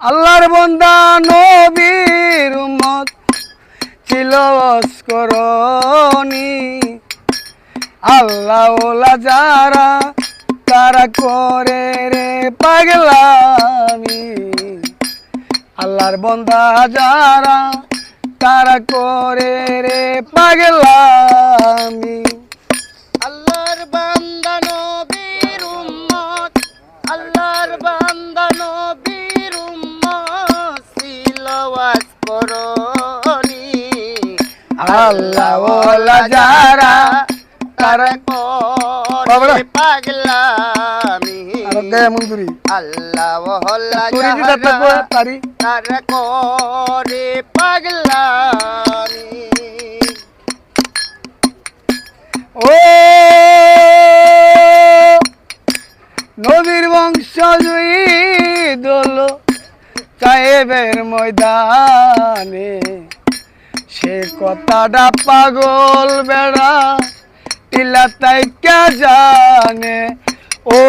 আল্লাহর বান্দা নবীর উম্মত ছিল অস্করণী। আল্লাহ ওলা যারা তারা করে রে পাগলামি। আল্লাহর বান্দা যারা তারা করে রে পাগলামি। আল্লাহর বান্দা নবীর উম্মত, আল্লাহর বান্দা নবীর উম্মত ছিল ওয়াসকরণী। আল্লাহ ওলা যারা তারা করে পাগলামি। আল্লাহ ওলা তারা করে পাগলামি। ও নবীর বংশ দোল সাহেবের ময়দানে, সে কথাটা পাগল বেড়া টিলা তাই কে জানে। ও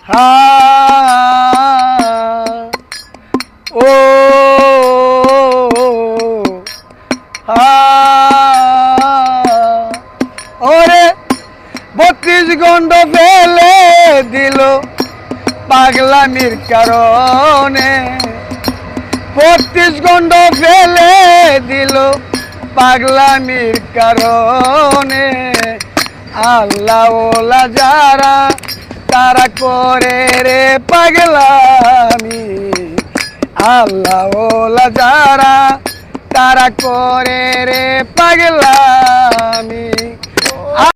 হা ও ওরে 32 গন্ড ফেলে দিল পাগলামির কারণে। 32 গন্ড ফেলে দিল পাগলামির কারণে। আল্লাহ ওলা যারা তারা করে রে পাগলামি। আল্লাহ ওলা যারা তারা করে রে পাগলামি।